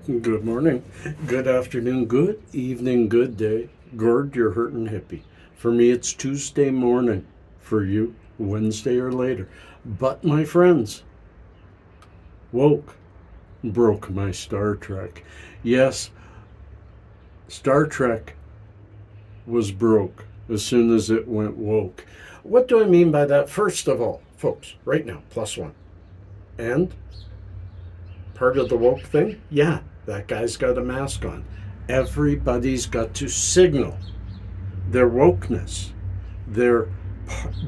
Good morning, good afternoon, good evening, good day. Gord, you're hurting hippie. For me, it's Tuesday morning. For you, Wednesday or later. But my friends, woke, broke my Star Trek. Yes, Star Trek was broke as soon as it went woke. What do I mean by that? First of all, folks, right now, +1. And part of the woke thing, yeah, that guy's got a mask on. Everybody's got to signal their wokeness, their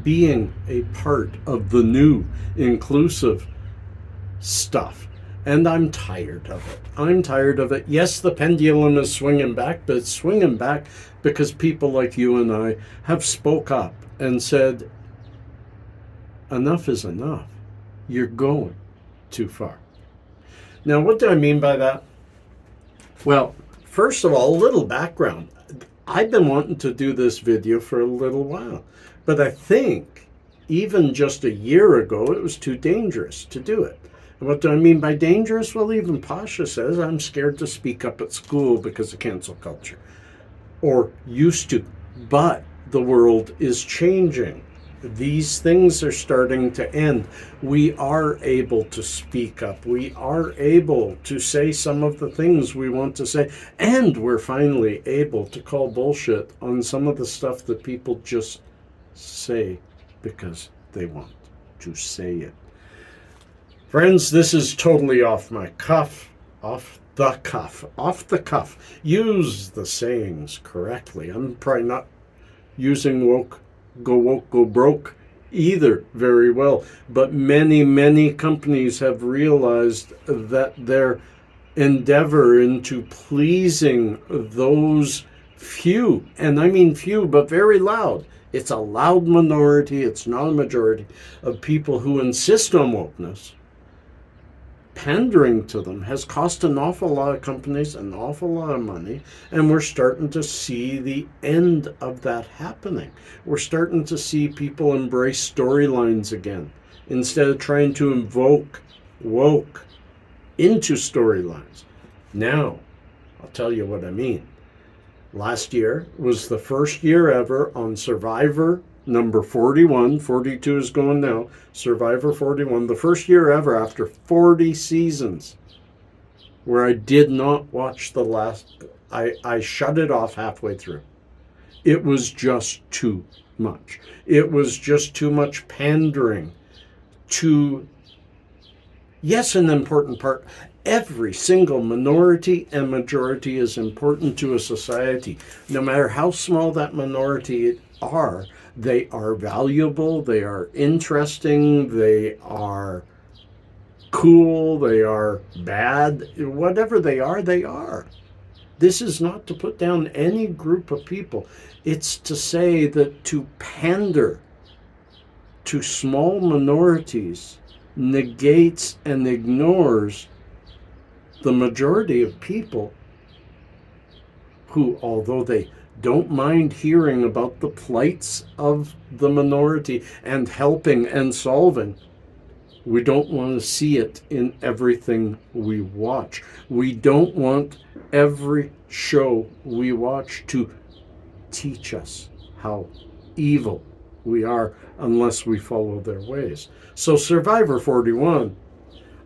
being a part of the new inclusive stuff. And I'm tired of it. I'm tired of it. Yes, the pendulum is swinging back, but it's swinging back because people like you and I have spoke up and said, enough is enough. You're going too far. Now, what do I mean by that? Well, first of all, a little background. I've been wanting to do this video for a little while, but I think even just a year ago, it was too dangerous to do it. And what do I mean by dangerous? Well, even Pasha says I'm scared to speak up at school because of cancel culture, or used to. But the world is changing. These things are starting to end. We are able to speak up. We are able to say some of the things we want to say. And we're finally able to call bullshit on some of the stuff that people just say because they want to say it. Friends, this is totally off the cuff. Use the sayings correctly. I'm probably not using woke, go broke either very well. But many companies have realized that their endeavor into pleasing those few, and I mean few, but very loud. It's a loud minority, it's not a majority, of people who insist on wokeness. Pandering to them has cost an awful lot of companies an awful lot of money, and we're starting to see the end of that happening. We're starting to see people embrace storylines again instead of trying to invoke woke into storylines. Now, I'll tell you what I mean. Last year was the first year ever on Survivor number 41, 42 is going now, Survivor 41, the first year ever after 40 seasons where I did not watch the last, I shut it off halfway through. It was just too much. It was just too much pandering to, yes, an important part. Every single minority and majority is important to a society. No matter how small that minority are, they are valuable, they are interesting, they are cool, they are bad. Whatever they are, they are. This is not to put down any group of people. It's to say that to pander to small minorities negates and ignores the majority of people who, although they don't mind hearing about the plights of the minority and helping and solving, we don't want to see it in everything we watch. We don't want every show we watch to teach us how evil we are unless we follow their ways. So Survivor 41,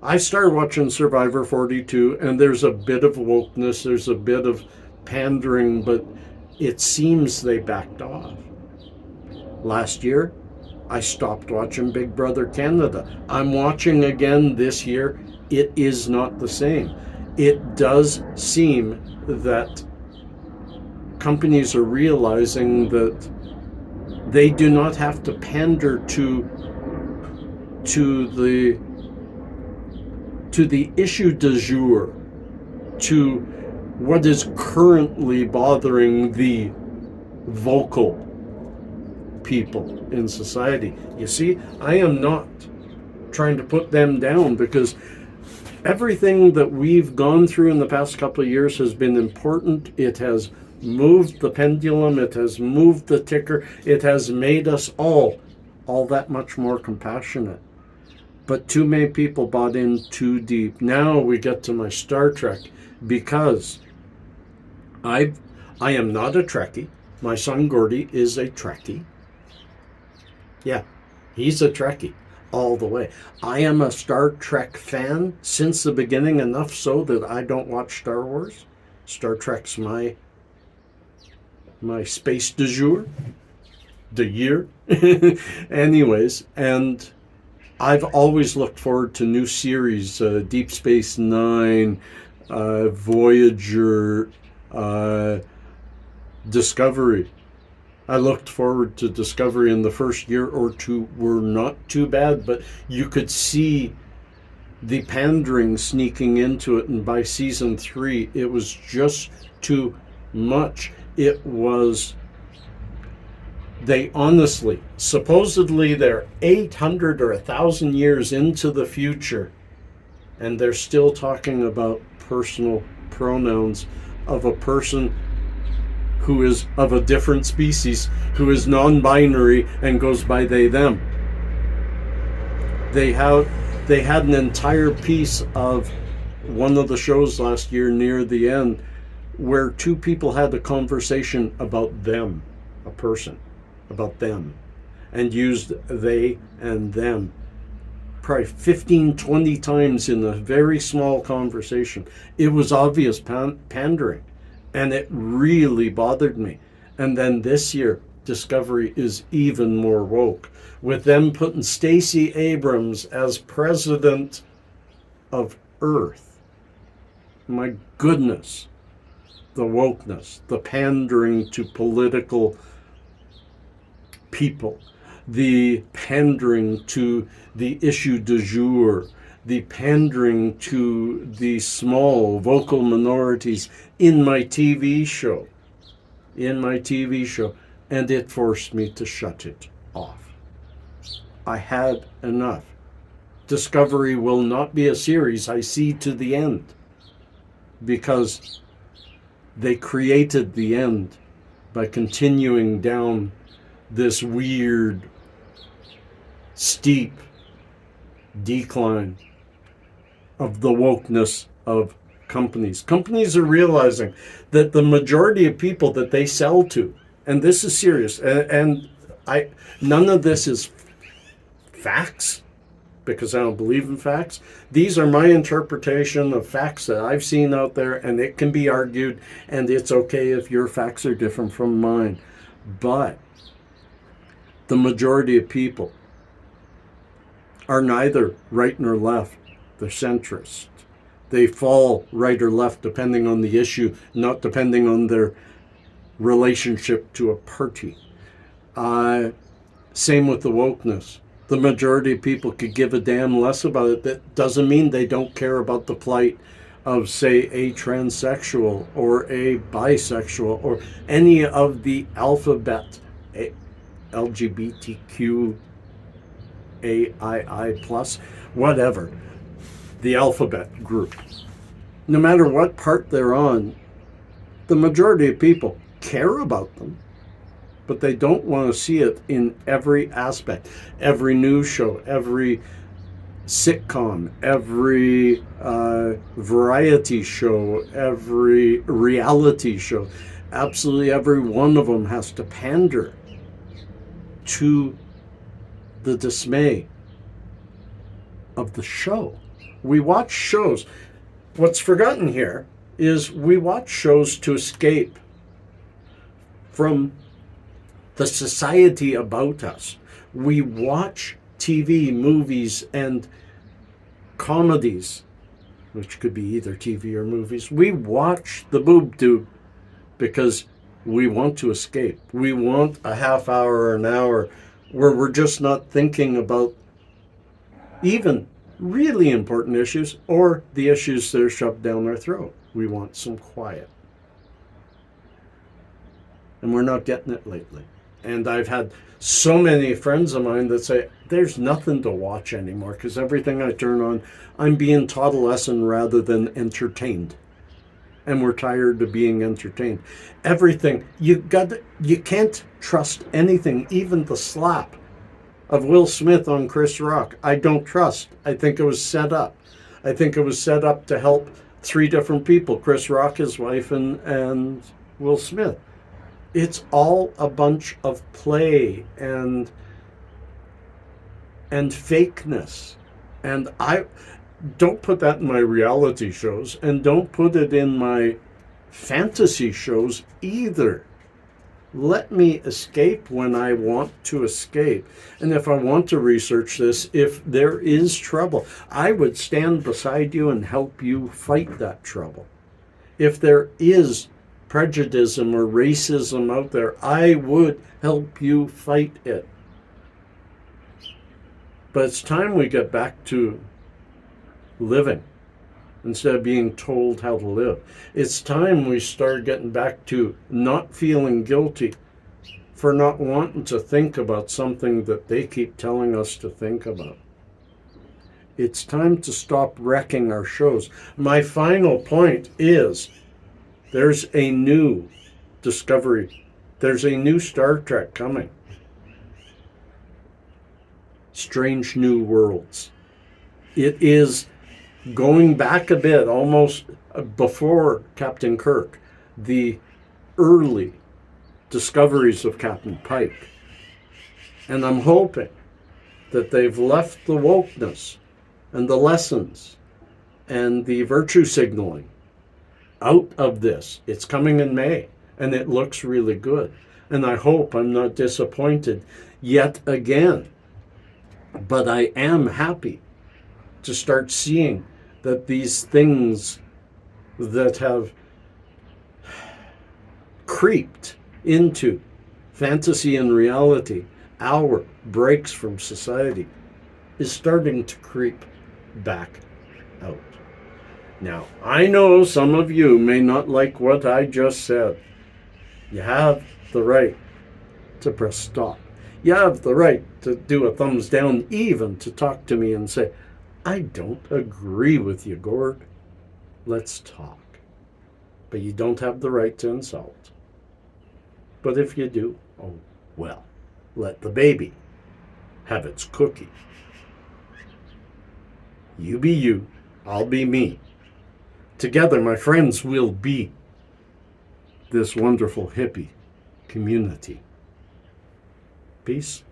I started watching Survivor 42, and there's a bit of wokeness, there's a bit of pandering, but it seems they backed off. Last year, I stopped watching Big Brother Canada. I'm watching again this year. It is not the same. It does seem that companies are realizing that they do not have to pander to the issue du jour, to what is currently bothering the vocal people in society. You see, I am not trying to put them down, because everything that we've gone through in the past couple of years has been important. It has moved the pendulum, it has moved the ticker, it has made us all that much more compassionate. But too many people bought in too deep. Now we get to my Star Trek, because I am not a Trekkie. My son Gordy is a Trekkie. Yeah, he's a Trekkie all the way. I am a Star Trek fan since the beginning, enough so that I don't watch Star Wars. Star Trek's my space du jour, de year. Anyways, and I've always looked forward to new series, Deep Space Nine, Voyager, Discovery. I looked forward to Discovery, in the first year or two were not too bad, but you could see the pandering sneaking into it, and by season 3 it was just too much. It was, they honestly, supposedly they're 800 or 1,000 years into the future, and they're still talking about personal pronouns of a person who is of a different species, who is non-binary and goes by they, them. They had an entire piece of one of the shows last year near the end where two people had a conversation about them, a person, about them, and used they and them probably 15, 20 times in a very small conversation. It was obvious pandering. And it really bothered me. And then this year, Discovery is even more woke, with them putting Stacey Abrams as president of Earth. My goodness, the wokeness, the pandering to political people, the pandering to the issue du jour, the pandering to the small vocal minorities in my TV show, and it forced me to shut it off. I had enough. Discovery will not be a series I see to the end, because they created the end by continuing down this weird, steep decline of the wokeness of companies. Companies are realizing that the majority of people that they sell to, and this is serious, and none of this is facts, because I don't believe in facts. These are my interpretation of facts that I've seen out there, and it can be argued, and it's okay if your facts are different from mine. But the majority of people are neither right nor left. They're centrist. They fall right or left depending on the issue, not depending on their relationship to a party. Same with the wokeness. The majority of people could give a damn less about it. That doesn't mean they don't care about the plight of, say, a transsexual or a bisexual or any of the alphabet, LGBTQ, AII plus, whatever, the alphabet group. No matter what part they're on, the majority of people care about them, but they don't want to see it in every aspect. Every news show, every sitcom, every variety show, every reality show, absolutely every one of them has to pander to the dismay of the show. We watch shows. What's forgotten here is we watch shows to escape from the society about us. We watch TV, movies, and comedies, which could be either TV or movies. We watch the boob tube because we want to escape. We want a half hour or an hour where we're just not thinking about even really important issues or the issues that are shoved down our throat. We want some quiet. And we're not getting it lately. And I've had so many friends of mine that say, there's nothing to watch anymore because everything I turn on, I'm being taught a lesson rather than entertained. And we're tired of being entertained. Everything, you can't trust anything, even the slap of Will Smith on Chris Rock, I don't trust. I think it was set up. I think it was set up to help three different people, Chris Rock, his wife, and Will Smith. It's all a bunch of play and fakeness. And I don't put that in my reality shows, and don't put it in my fantasy shows either. Let me escape when I want to escape. And if I want to research this, if there is trouble, I would stand beside you and help you fight that trouble. If there is prejudice or racism out there, I would help you fight it. But it's time we get back to living instead of being told how to live. It's time we start getting back to not feeling guilty for not wanting to think about something that they keep telling us to think about. It's time to stop wrecking our shows. My final point is there's a new Discovery. There's a new Star Trek coming. Strange New Worlds. It is going back a bit, almost before Captain Kirk, the early discoveries of Captain Pike. And I'm hoping that they've left the wokeness and the lessons and the virtue signaling out of this. It's coming in May, and it looks really good. And I hope I'm not disappointed yet again. But I am happy to start seeing that these things that have creeped into fantasy and reality, our breaks from society, is starting to creep back out. Now, I know some of you may not like what I just said. You have the right to press stop. You have the right to do a thumbs down, even to talk to me and say, I don't agree with you, Gord. Let's talk. But you don't have the right to insult. But if you do, oh well, let the baby have its cookie. You be you, I'll be me. Together, my friends, will be this wonderful hippie community. Peace.